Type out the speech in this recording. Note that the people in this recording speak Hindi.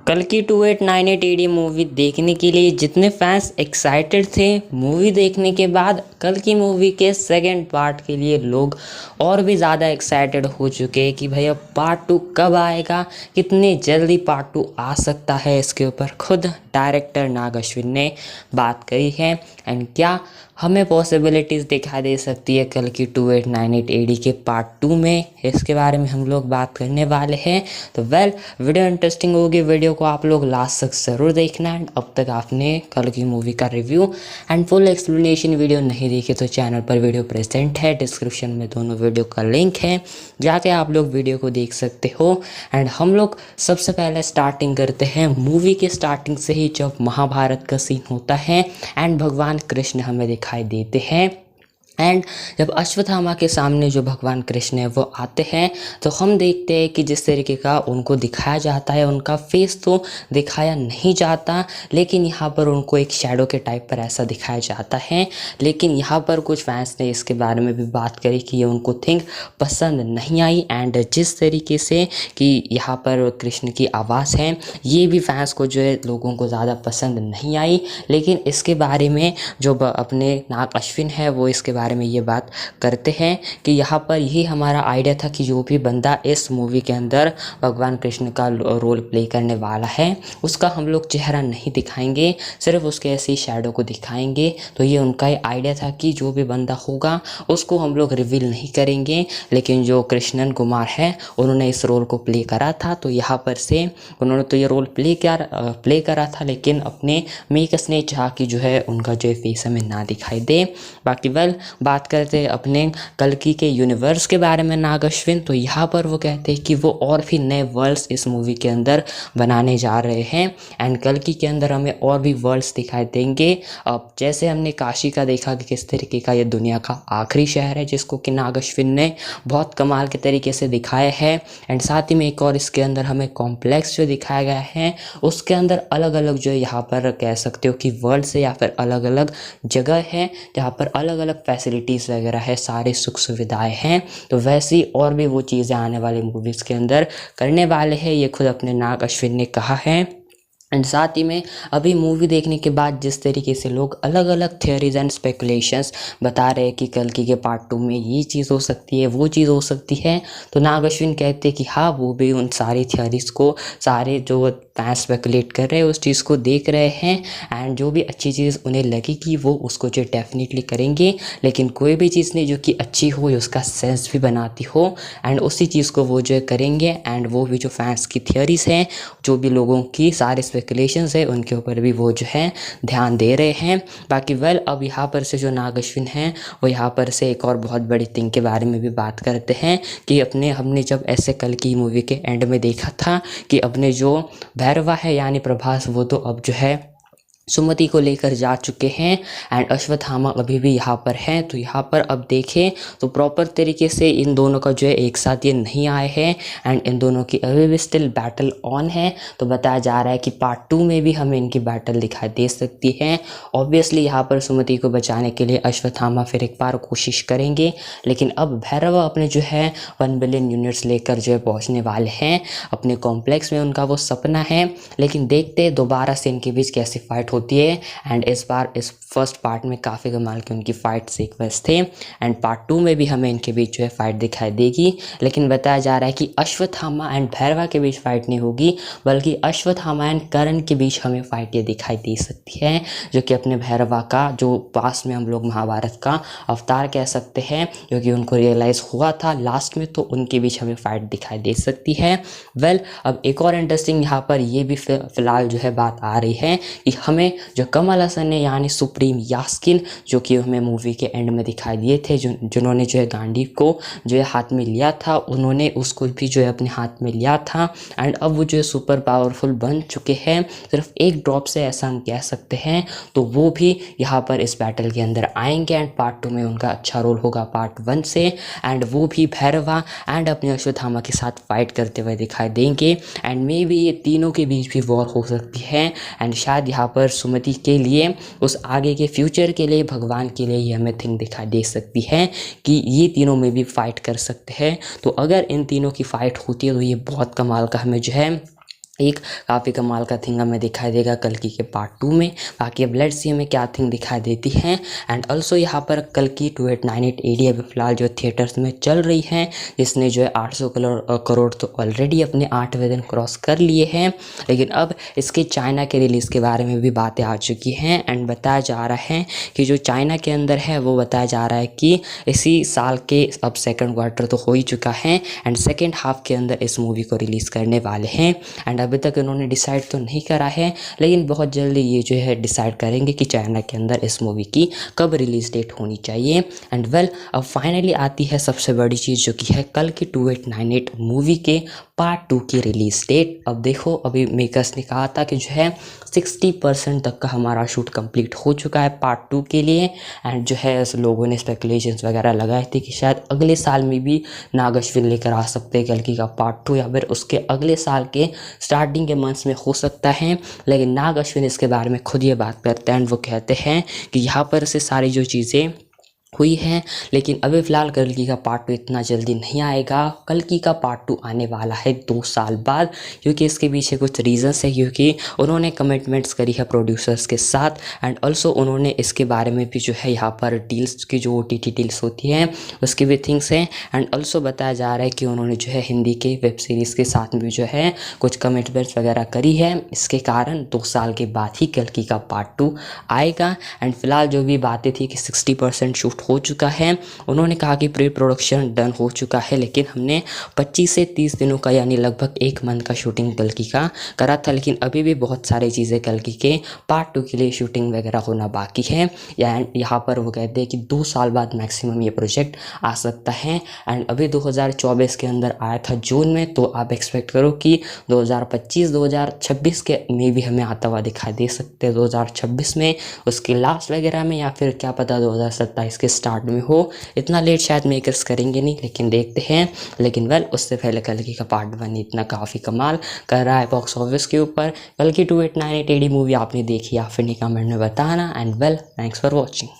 कल की 2898 एडी मूवी देखने के लिए जितने फैंस एक्साइटेड थे मूवी देखने के बाद, कल की मूवी के सेकंड पार्ट के लिए लोग और भी ज़्यादा एक्साइटेड हो चुके हैं कि भैया पार्ट 2 कब आएगा, कितने जल्दी पार्ट 2 आ सकता है। इसके ऊपर खुद डायरेक्टर नाग अश्विन ने बात करी है एंड क्या हमें पॉसिबिलिटीज़ दिखाई दे सकती है कल की 2898 एडी के पार्ट 2 में, इसके बारे में हम लोग बात करने वाले हैं। तो वीडियो इंटरेस्टिंग होगी, वीडियो को आप लोग लास्ट तक ज़रूर देखना। एंड अब तक आपने कल की मूवी का review and full explanation video नहीं देखी तो चैनल पर वीडियो प्रेजेंट है, डिस्क्रिप्शन में दोनों वीडियो का लिंक है, जाके आप लोग वीडियो को देख सकते हो। एंड हम लोग सबसे पहले स्टार्टिंग करते हैं मूवी के स्टार्टिंग से ही, जब महाभारत का सीन होता है एंड भगवान कृष्ण हमें दिखाई देते हैं। एंड जब अश्वत्थामा के सामने जो भगवान कृष्ण है वो आते हैं, तो हम देखते हैं कि जिस तरीके का उनको दिखाया जाता है, उनका फेस तो दिखाया नहीं जाता, लेकिन यहाँ पर उनको एक शैडो के टाइप पर ऐसा दिखाया जाता है। लेकिन यहाँ पर कुछ फैंस ने इसके बारे में भी बात करी कि ये उनको थिंक पसंद नहीं आई। एंड जिस तरीके से कि यहाँ पर कृष्ण की आवाज़ है, ये भी फैंस को जो है लोगों को ज़्यादा पसंद नहीं आई। लेकिन इसके बारे में जो अपने नाग अश्विन है वो इसके बारे में ये बात करते हैं कि यहाँ पर यही हमारा आइडिया था कि जो भी बंदा इस मूवी के अंदर भगवान कृष्ण का रोल प्ले करने वाला है उसका हम लोग चेहरा नहीं दिखाएंगे, सिर्फ उसके ऐसी शैडो को दिखाएंगे। तो ये उनका आइडिया था कि जो भी बंदा होगा उसको हम लोग रिवील नहीं करेंगे। लेकिन जो कृष्णन कुमार है उन्होंने इस रोल को प्ले करा था, तो यहाँ पर से उन्होंने तो ये रोल प्ले करा था, लेकिन अपने मेकर्स ने चाहा कि जो है उनका जो फेस हमें ना दिखाई दे। बाकी बात करते हैं अपने कल्कि के यूनिवर्स के बारे में नाग अश्विन, तो यहाँ पर वो कहते हैं कि वो और भी नए वर्ल्ड्स इस मूवी के अंदर बनाने जा रहे हैं। एंड कल्कि के अंदर हमें और भी वर्ल्ड्स दिखाई देंगे। अब जैसे हमने काशी का देखा कि किस तरीके का ये दुनिया का आखिरी शहर है, जिसको कि नाग अश्विन ने बहुत कमाल के तरीके से दिखाया है। एंड साथ ही में एक और इसके अंदर हमें कॉम्प्लेक्स जो दिखाया गया है, उसके अंदर अलग अलग जो यहाँ पर कह सकते हो कि वर्ल्ड से या फिर अलग अलग जगह है जहाँ पर अलग अलग फैसिलिटीज़ वगैरह है, सारे सुख सुविधाएं हैं। तो वैसी और भी वो चीज़ें आने वाली मूवीज़ के अंदर करने वाले हैं, ये खुद अपने नाग अश्विन ने कहा है। एंड साथ ही में अभी मूवी देखने के बाद जिस तरीके से लोग अलग अलग थियोरीज एंड स्पेकुलेशंस बता रहे हैं कि कल्कि के पार्ट 2 में ये चीज़ हो सकती है, वो चीज़ हो सकती है, तो नाग अश्विन कहते हैं कि हाँ, वो भी उन सारी थियोरीज को, सारे जो फैंस स्पेकुलेट कर रहे हैं उस चीज़ को देख रहे हैं। एंड जो भी अच्छी चीज़ उन्हें लगेगी वो उसको जो डेफिनेटली करेंगे। लेकिन कोई भी चीज़ नहीं जो कि अच्छी हो, उसका सेंस भी बनाती हो, एंड उसी चीज़ को वो जो है करेंगे। एंड वो भी जो फैंस की थियोरीज हैं, जो भी लोगों की सारे स्पेकुलेशंस है, उनके ऊपर भी वो जो है ध्यान दे रहे हैं। बाकी अब यहाँ पर से जो नाग अश्विन हैं वो यहाँ पर से एक और बहुत बड़ी थिंग के बारे में भी बात करते हैं कि हमने जब ऐसे कल की मूवी के एंड में देखा था कि अपने जो भैरवा है यानी प्रभास, वो तो अब जो है सुमति को लेकर जा चुके हैं। एंड अश्वत्थामा अभी भी यहाँ पर हैं। तो यहाँ पर अब देखें तो प्रॉपर तरीके से इन दोनों का जो है एक साथ ये नहीं आए हैं, एंड इन दोनों की अभी भी स्टिल बैटल ऑन है। तो बताया जा रहा है कि पार्ट 2 में भी हमें इनकी बैटल दिखाई दे सकती है। ऑब्वियसली यहाँ पर सुमति को बचाने के लिए अश्वत्थामा फिर एक बार कोशिश करेंगे, लेकिन अब भैरवा अपने जो है 1 बिलियन यूनिट्स लेकर जो है पहुँचने वाले हैं अपने कॉम्प्लेक्स में, उनका वो सपना है। लेकिन देखते दोबारा से इनके बीच कैसी फाइट होती है। एंड इस बार इस फर्स्ट पार्ट में काफ़ी कमाल के उनकी फाइट सीक्वेंस थे, एंड पार्ट 2 में भी हमें इनके बीच जो है फाइट दिखाई देगी। लेकिन बताया जा रहा है कि अश्वत्थामा एंड भैरवा के बीच फाइट नहीं होगी, बल्कि अश्वत्थामा एंड कर्ण के बीच हमें फाइट ये दिखाई दे सकती है, जो कि अपने भैरवा का जो पास में हम लोग महाभारत का अवतार कह सकते हैं, जो कि उनको रियलाइज़ हुआ था लास्ट में, तो उनके बीच हमें फाइट दिखाई दे सकती है। अब एक और इंटरेस्टिंग यहाँ पर ये भी फिलहाल जो है बात आ रही है कि हमें जो कमल हसन ने यानी सुप्रीम यास्किन, जो कि हमें मूवी के एंड में दिखाई दिए थे, जिन्होंने जो है गांडीव को जो है हाथ में लिया था, उन्होंने उसको भी जो है अपने हाथ में लिया था। एंड अब वो जो है सुपर पावरफुल बन चुके हैं, सिर्फ एक ड्रॉप से ऐसा हम कह सकते हैं। तो वो भी यहाँ पर इस बैटल के अंदर आएंगे, एंड पार्ट 2 में उनका अच्छा रोल होगा पार्ट 1 से। एंड वो भी भैरवा एंड अपने अश्वत्थामा के साथ फाइट करते हुए दिखाई देंगे। एंड मे बी ये तीनों के बीच भी वॉर हो सकती है, एंड शायद यहाँ पर सुमति के लिए, उस आगे के फ्यूचर के लिए, भगवान के लिए ये हमें थिंग दिखाई दे सकती है कि ये तीनों में भी फाइट कर सकते हैं। तो अगर इन तीनों की फाइट होती है तो ये बहुत कमाल का हमें जो है एक काफ़ी कमाल का थिंग हमें दिखाई देगा कल्कि के पार्ट 2 में। बाकी अब लेट्स सी हमें क्या थिंग दिखाई देती है। एंड ऑल्सो यहाँ पर कल्कि 2898 AD अभी फ़िलहाल जो थिएटर्स में चल रही है, जिसने जो है 800 करोड़ तो ऑलरेडी अपने 8वें दिन क्रॉस कर लिए हैं। लेकिन अब इसके चाइना के रिलीज़ के बारे में भी बातें आ चुकी हैं एंड बताया जा रहा है कि जो चाइना के अंदर है वो बताया जा रहा है कि इसी साल के अब सेकेंड क्वार्टर तो हो ही चुका है एंड सेकेंड हाफ के अंदर इस मूवी को रिलीज़ करने वाले हैं। एंड अभी तक इन्होंने डिसाइड तो नहीं करा है, लेकिन बहुत जल्दी ये जो है डिसाइड करेंगे कि चाइना के अंदर इस मूवी की कब रिलीज़ डेट होनी चाहिए। एंड वेल अब फाइनली आती है सबसे बड़ी चीज़, जो कि है कल्कि 2898 मूवी के पार्ट 2 की रिलीज़ डेट। अब देखो, अभी मेकर्स ने कहा था कि जो है 60% तक का हमारा शूट कंप्लीट हो चुका है पार्ट 2 के लिए। एंड जो है लोगों ने स्पेकुलेशंस वगैरह लगाए थे कि शायद अगले साल में भी नाग अश्विन लेकर आ सकते हैं कल्कि का पार्ट 2, या फिर उसके अगले साल के स्टार्टिंग के मंथ्स में हो सकता है। लेकिन नाग अश्विन इसके बारे में खुद ये बात करते हैं एंड वो कहते हैं कि यहाँ पर से सारी जो चीज़ें हुई है, लेकिन अभी फ़िलहाल कल्कि का पार्ट 2 इतना जल्दी नहीं आएगा। कल्कि का पार्ट 2 आने वाला है 2 साल बाद, क्योंकि इसके पीछे कुछ रीज़न्स है, क्योंकि उन्होंने कमिटमेंट्स करी है प्रोड्यूसर्स के साथ। एंड ऑल्सो उन्होंने इसके बारे में भी जो है यहाँ पर डील्स की जो OTT डील्स होती हैं उसकी भी थिंग्स हैं। एंड ऑल्सो बताया जा रहा है कि उन्होंने जो है हिंदी के वेब सीरीज़ के साथ भी जो है कुछ कमिटमेंट्स वगैरह करी है। इसके कारण 2 साल के बाद ही कल्कि का पार्ट 2 आएगा। एंड फिलहाल जो भी बातें थी कि 60% शूट हो चुका है, उन्होंने कहा कि प्री प्रोडक्शन डन हो चुका है, लेकिन हमने 25 से 30 दिनों का यानी लगभग 1 मंथ का शूटिंग कल्कि का करा था। लेकिन अभी भी बहुत सारी चीज़ें कल्कि के पार्ट 2 के लिए शूटिंग वगैरह होना बाकी है। यहाँ पर वो कहते हैं कि 2 साल बाद मैक्सिमम ये प्रोजेक्ट आ सकता है। एंड अभी 2024 के अंदर आया था जून में, तो आप एक्सपेक्ट करो कि 2025-2026 के में भी हमें आता हुआ दिखाई दे सकते हैं। 2026 में उसके लास्ट वगैरह में, या फिर क्या पता 2027 के स्टार्ट में हो। इतना लेट शायद मेकर्स करेंगे नहीं, लेकिन देखते हैं। लेकिन वेल उससे पहले कल्कि का पार्ट 1 इतना काफ़ी कमाल कर रहा है बॉक्स ऑफिस के ऊपर। कल्कि 2898 AD मूवी आपने देखी या फिर नहीं, कमेंट में बताना। And well thanks for watching.